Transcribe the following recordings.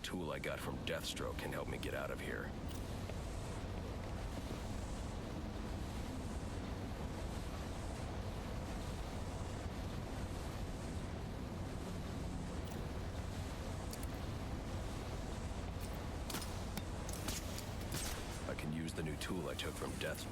tool I got from Deathstroke can help me get out of here. I can use the new tool I took from Deathstroke.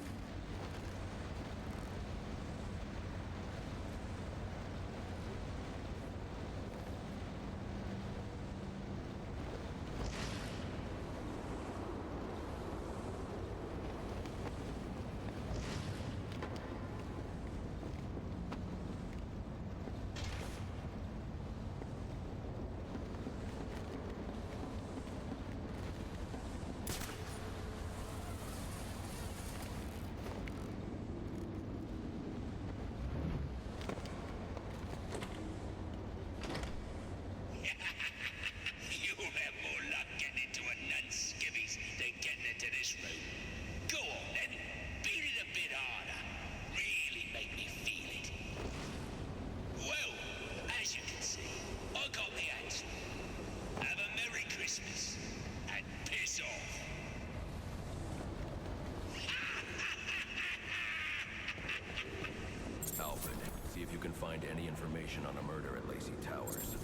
Find any information on a murder at Lacey Towers.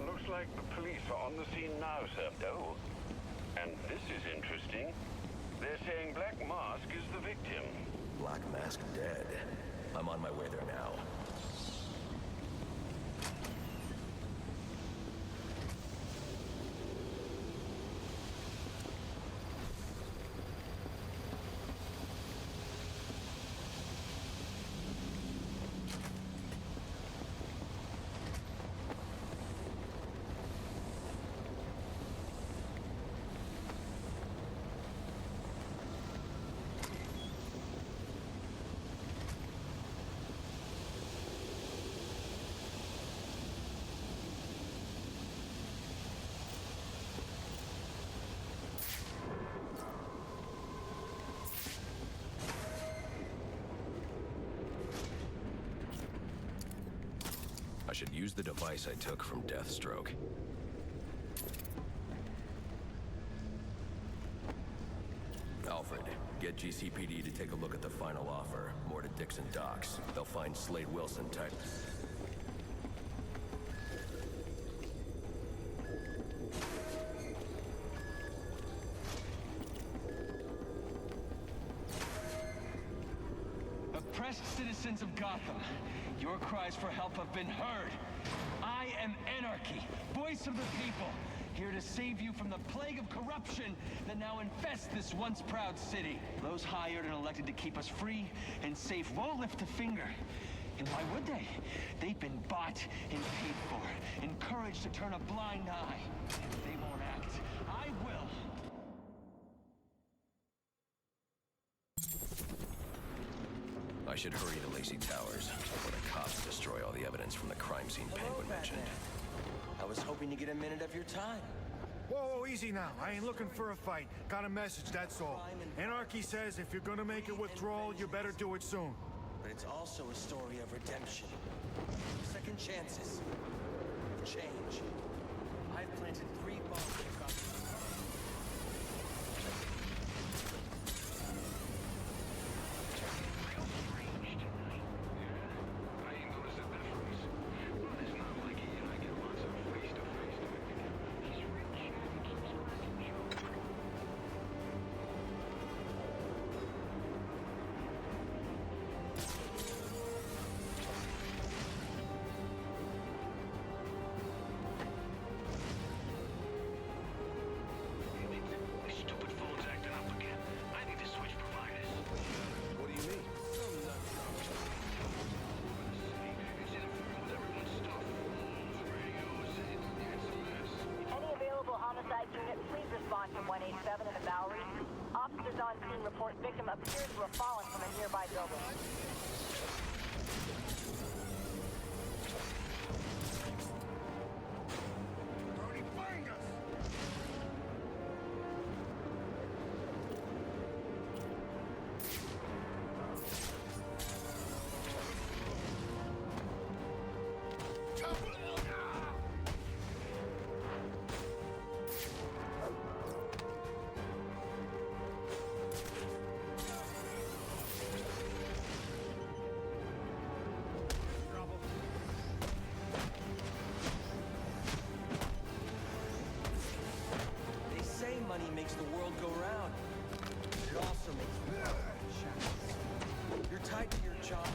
Looks like the police are on the scene now, sir. Oh, and this is interesting. They're saying Black Mask is the victim. Black Mask dead. I'm on my way there now. I should use the device I took from Deathstroke. Alfred, get GCPD to take a look at the final offer. More to Dixon Docks. They'll find Slade Wilson type. Oppressed citizens of Gotham, your cries for help have been heard. I am Anarchy, voice of the people, here to save you from the plague of corruption that now infests this once proud city. Those hired and elected to keep us free and safe won't lift a finger. And why would they? They've been bought and paid for, encouraged to turn a blind eye. And if they won't act, I will. I should hurry to Lacey Towers before the cops destroy all the evidence from the crime scene Penguin mentioned. I was hoping to get a minute of your time. Whoa, easy now. I ain't looking for a fight. Got a message, that's all. Anarchy says if you're gonna make a withdrawal, you better do it soon. But it's also a story of redemption. Second chances. Change. I've planted 3 bombs across the homicide unit, please respond to 187 in the Bowery. Officers on scene report victim appears to have fallen from a nearby building. job,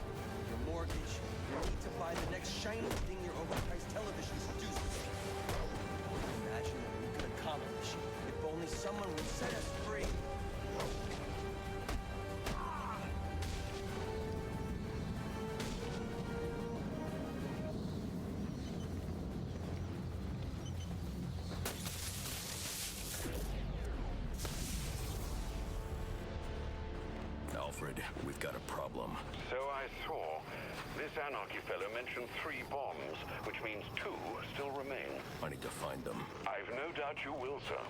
your mortgage, your need to buy the next shiny thing your overpriced television seduces. Imagine what we could accomplish if only someone would set us free. Alfred, we've got a problem. So I saw. This Anarchy fellow mentioned 3 bombs, which means 2 still remain. I need to find them. I've no doubt you will, sir.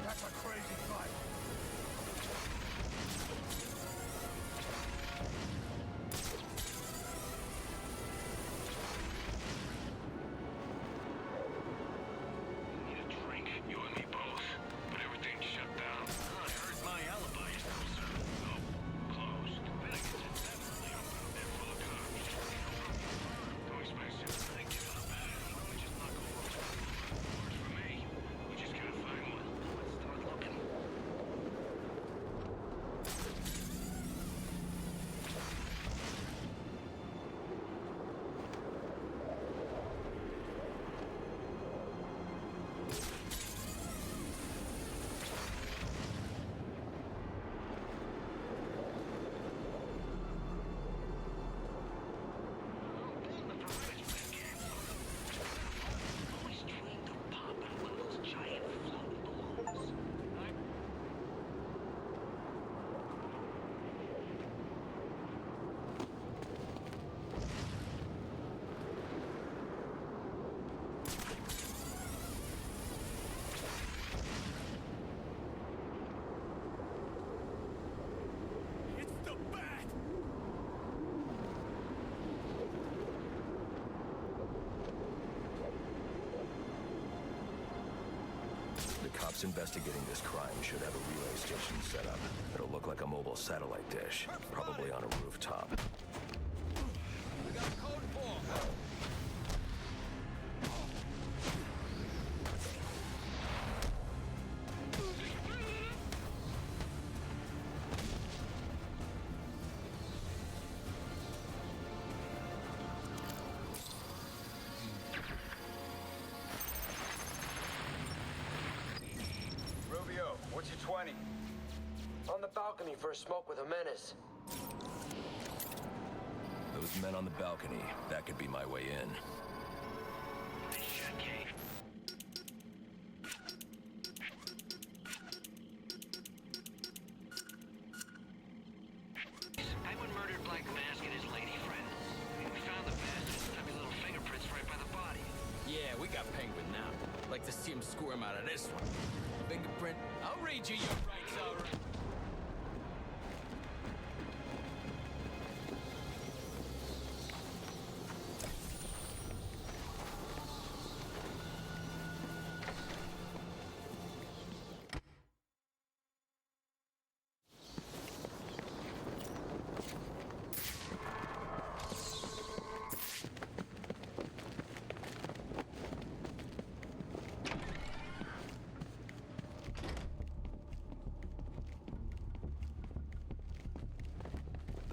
That's a crazy fight. Need a drink? You and me both. But everything's shut down. I heard my alibi is still served. No, closed. Finnegan's indefinitely open. They're full of cops. Don't expect something to get up. We just knock over. Works for me. We just gotta find one. Let's start looking. Always dreamed of popping one of those giant floating balloons. It's the bat! The cops investigating this crime should have a relay station set up. It'll look like a mobile satellite dish, probably on a rooftop. We got code 4. Rubio, what's your 20? On the balcony for a smoke with a menace. Those men on the balcony, that could be my way in. Penguin murdered Black Mask and his lady friend. We found the bastard's stubby little fingerprints right by the body. Yeah, we got Penguin now. Like to see him squirm out of this one. Fingerprint, I'll read you your rights, all right.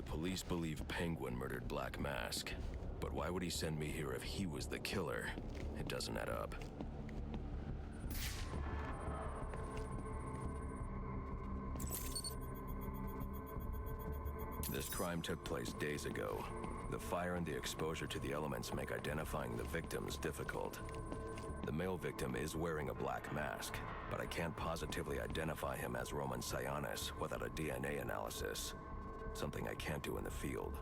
Police believe Penguin murdered Black Mask. But why would he send me here if he was the killer? It doesn't add up. This crime took place days ago. The fire and the exposure to the elements make identifying the victims difficult. The male victim is wearing a black mask, but I can't positively identify him as Roman Sionis without a DNA analysis. Something I can't do in the field.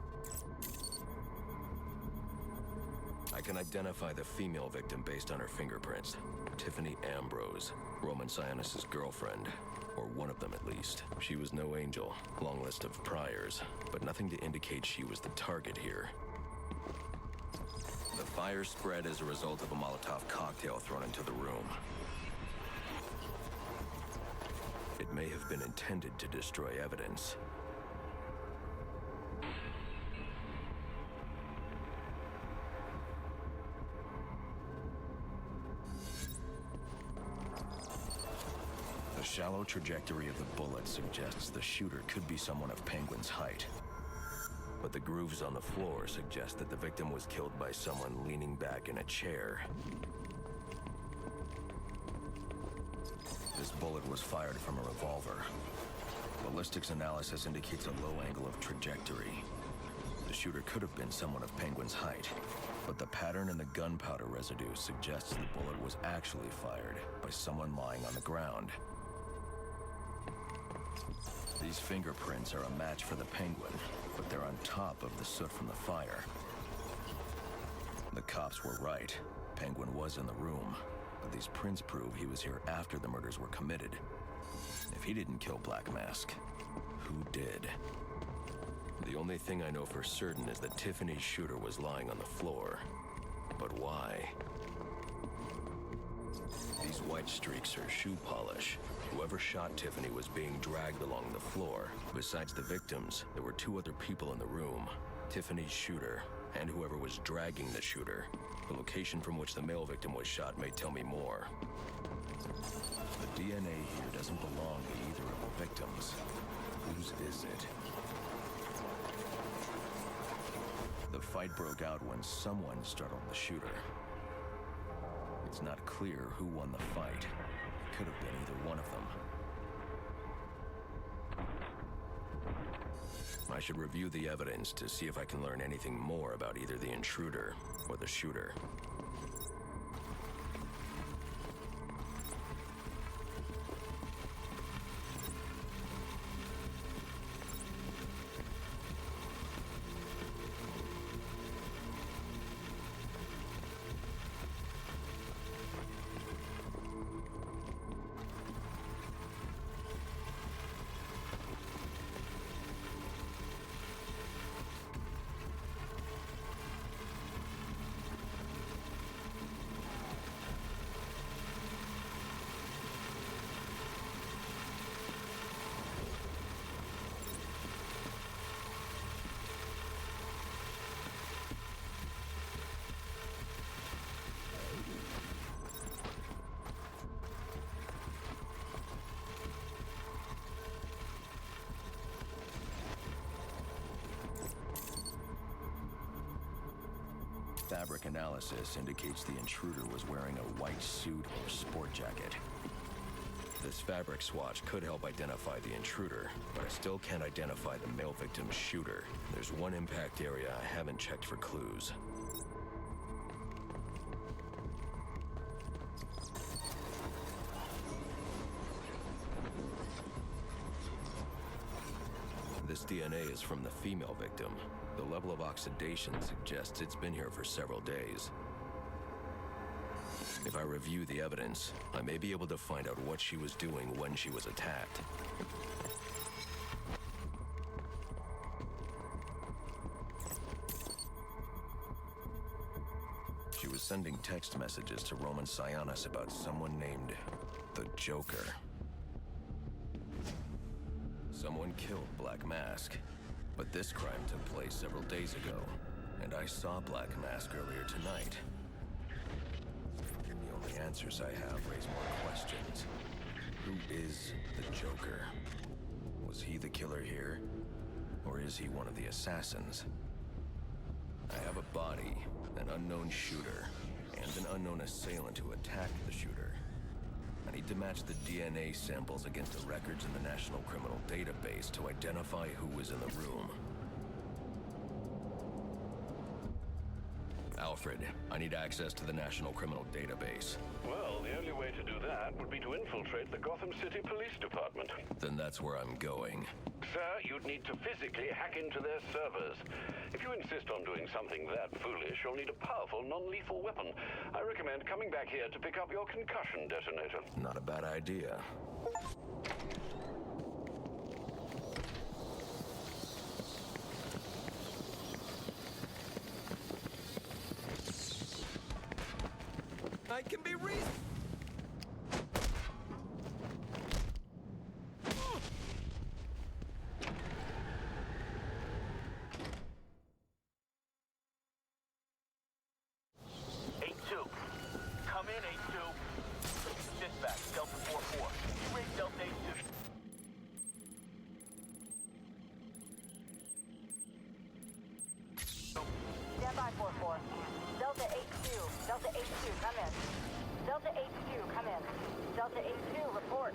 I can identify the female victim based on her fingerprints. Tiffany Ambrose, Roman Sionis' girlfriend. Or one of them at least. She was no angel, long list of priors, but nothing to indicate she was the target here. The fire spread as a result of a Molotov cocktail thrown into the room. It may have been intended to destroy evidence. The shallow trajectory of the bullet suggests the shooter could be someone of Penguin's height. But the grooves on the floor suggest that the victim was killed by someone leaning back in a chair. This bullet was fired from a revolver. Ballistics analysis indicates a low angle of trajectory. The shooter could have been someone of Penguin's height, but the pattern in the gunpowder residue suggests the bullet was actually fired by someone lying on the ground. These fingerprints are a match for the Penguin, but they're on top of the soot from the fire. The cops were right. Penguin was in the room, but these prints prove he was here after the murders were committed. If he didn't kill Black Mask, who did? The only thing I know for certain is that Tiffany's shooter was lying on the floor. But why? These white streaks are shoe polish. Whoever shot Tiffany was being dragged along the floor. Besides the victims, there were two other people in the room. Tiffany's shooter, and whoever was dragging the shooter. The location from which the male victim was shot may tell me more. The DNA here doesn't belong to either of the victims. Whose is it? The fight broke out when someone startled the shooter. It's not clear who won the fight. It could have been either one of them. I should review the evidence to see if I can learn anything more about either the intruder or the shooter. Fabric analysis indicates the intruder was wearing a white suit or sport jacket. This fabric swatch could help identify the intruder, but I still can't identify the male victim's shooter. There's one impact area I haven't checked for clues. This DNA is from the female victim. The level of oxidation suggests it's been here for several days. If I review the evidence, I may be able to find out what she was doing when she was attacked. She was sending text messages to Roman Sionis about someone named the Joker. Someone killed Black Mask, but this crime took place several days ago, and I saw Black Mask earlier tonight. The only answers I have raise more questions. Who is the Joker? Was he the killer here, or is he one of the assassins? I have a body, an unknown shooter, and an unknown assailant who attacked the shooter. I need to match the DNA samples against the records in the National Criminal Database to identify who was in the room. Alfred. I need access to the National Criminal Database. Well, the only way to do that would be to infiltrate the Gotham City Police Department. Then that's where I'm going. Sir, you'd need to physically hack into their servers. If you insist on doing something that foolish, you'll need a powerful, non-lethal weapon. I recommend coming back here to pick up your concussion detonator. Not a bad idea. I can be reasonable. Come in, 8-2. Dispatch, Delta 4-4. Read Delta 8-2. Stand by 4-4. Delta 8-2. Delta 8-2, come in. Delta 8-2, come in. Delta 8-2, report.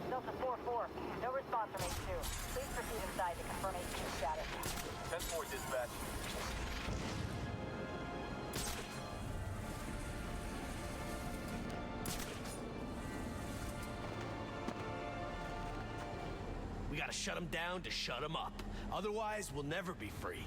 Delta 4-4, no response from 8-2. Please proceed inside to confirm 8-2 status. 10-4, dispatch. We gotta shut them down to shut them up. Otherwise, we'll never be free.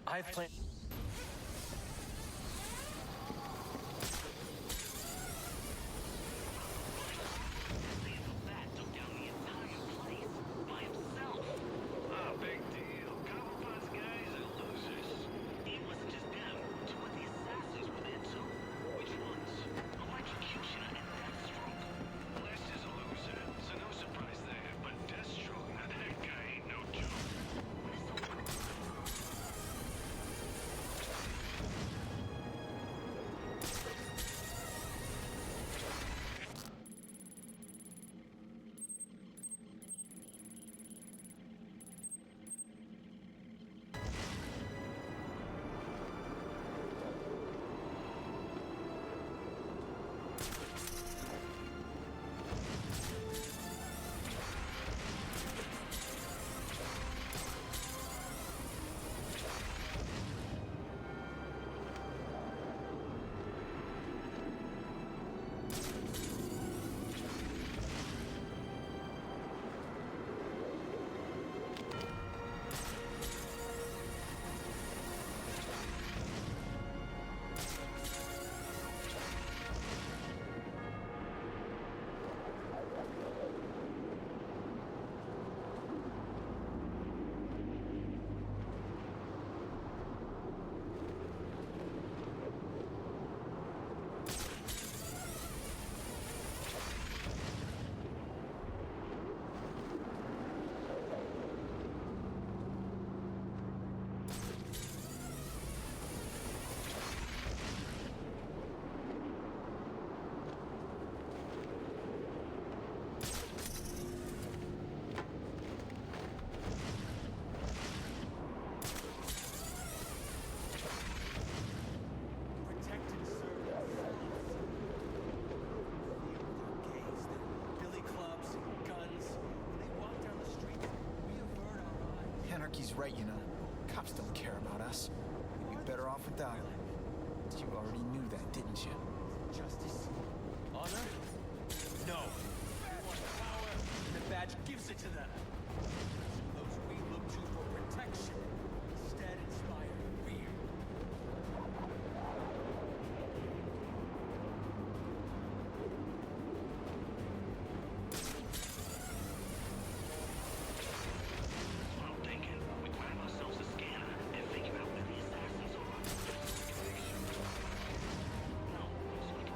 I've planned. That took down the entire place by himself. Ah, big deal. Cobblepot's guys are losers. It wasn't just them. Two of the assassins were there too. Which ones? Electrocutioner and Deathstroke. Blast is a loser, so no surprise there. But Deathstroke, that guy ain't no joke. right, you know. Cops don't care about us. We'd be better off without him. You already knew that, didn't you? Justice? Honor? No. They want power, and the badge gives it to them. Those we look to for protection instead inspire fear. I'm thinking we grab ourselves a scanner and figure out where the assassins are. No, it's like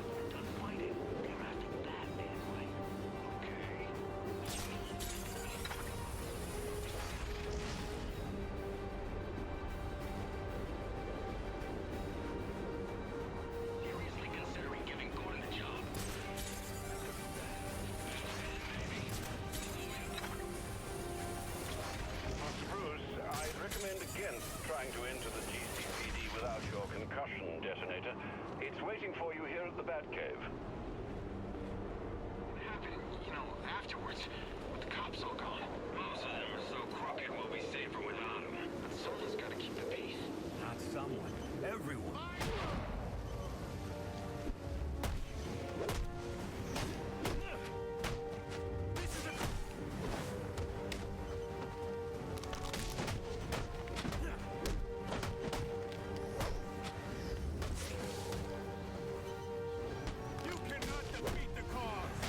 we're done fighting. They're after Batman, right? Okay. Seriously considering giving Gordon the job. Bruce, I'd recommend against trying to enter the GCPD without your concussion detonator. It's waiting for you here at the Batcave. What happened, afterwards? With the cops all gone? Most of them are so crooked we'll be safer without them. But someone's gotta keep the peace. Not someone. Everyone. You cannot defeat the cause!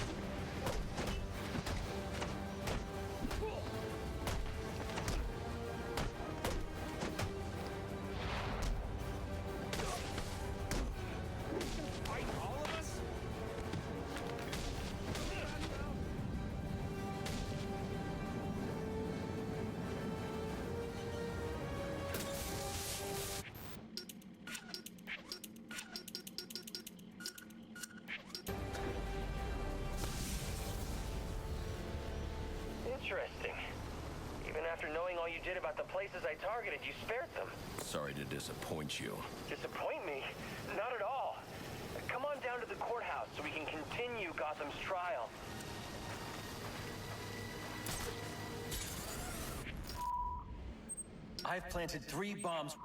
Fight all of us? Interesting. Even after knowing all you did about the places I targeted, you spared them. Sorry to disappoint you. Disappoint me? Not at all. Come on down to the courthouse so we can continue Gotham's trial. I've planted 3 bombs.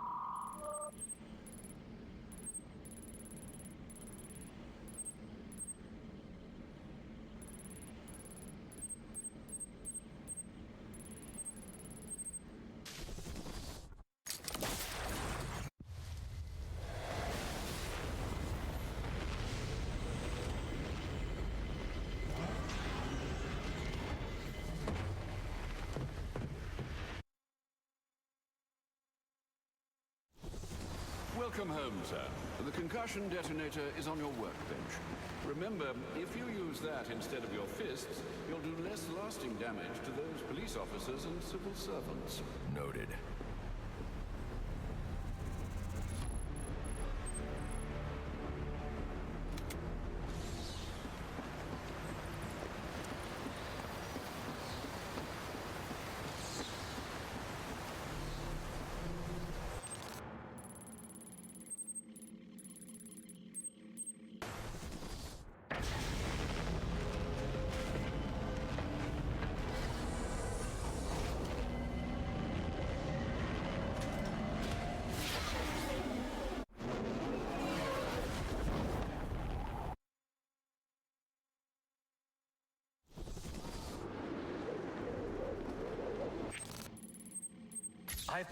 Welcome home, sir. The concussion detonator is on your workbench. Remember, if you use that instead of your fists, you'll do less lasting damage to those police officers and civil servants. Noted. I've...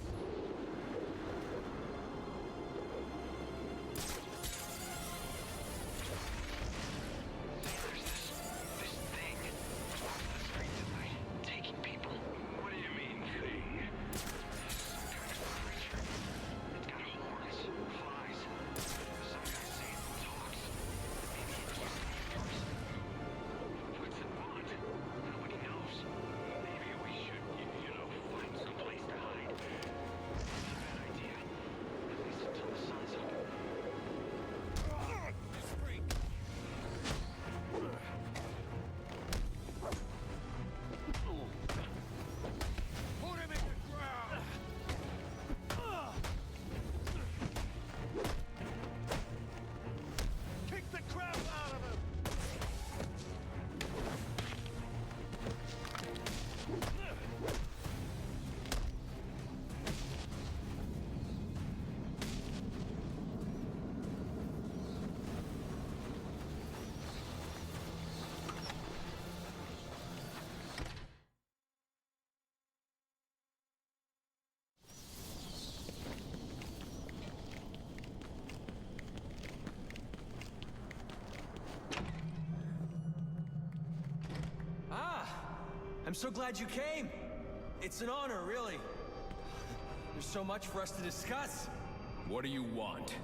There's this thing walking the streets at night, taking people. What do you mean, thing? Some kind of creature. It's got horns, flies. Some guys say it talks. Maybe it used to be a person. What's it want? Nobody knows. Maybe we should, find some place to hide. I'm so glad you came. It's an honor, really. There's so much for us to discuss. What do you want?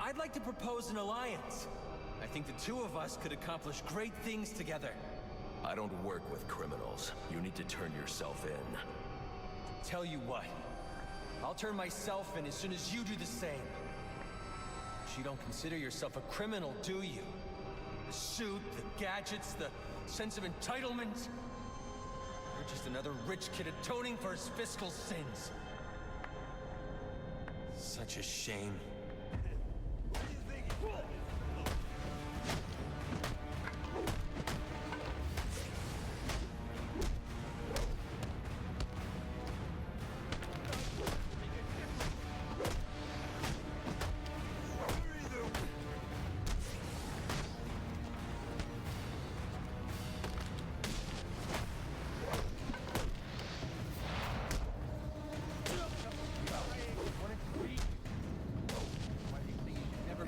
I'd like to propose an alliance. I think the two of us could accomplish great things together. I don't work with criminals. You need to turn yourself in. Tell you what, I'll turn myself in as soon as you do the same. But you don't consider yourself a criminal, do you? The suit, the gadgets, the sense of entitlement. You're just another rich kid atoning for his fiscal sins. Such a shame.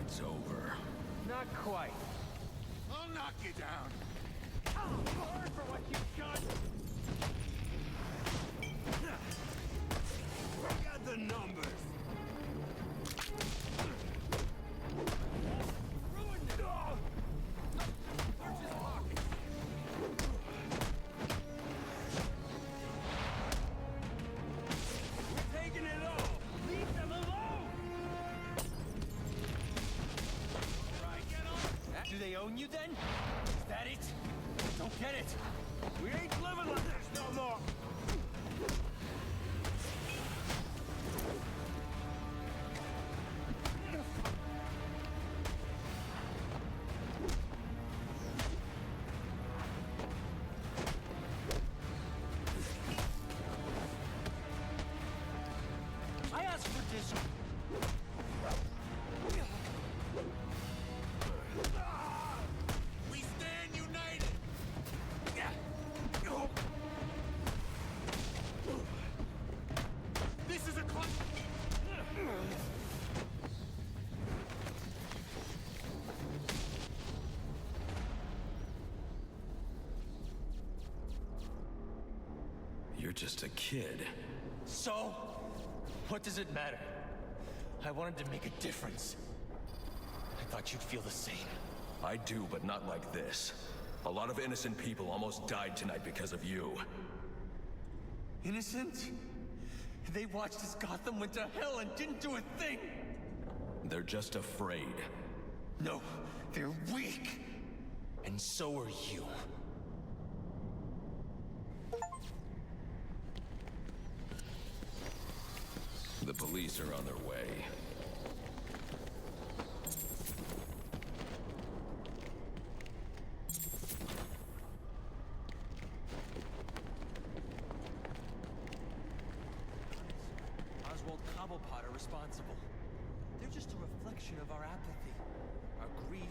It's over. Not quite. I'll knock you down. Hard for what you've done! Got the numbers. Ruined it! Search his pockets! We're taking it all! Leave them alone! Right, get on! Do they own you then? Is that it? Don't get it! We ain't living like this no more! I asked for this. We stand united. This is a You're just a kid. So? What does it matter? I wanted to make a difference. I thought you'd feel the same. I do, but not like this. A lot of innocent people almost died tonight because of you. Innocent? They watched as Gotham went to hell and didn't do a thing! They're just afraid. No, they're weak! And so are you. The police are on their way. Oswald Cobblepot are responsible. They're just a reflection of our apathy, our greed,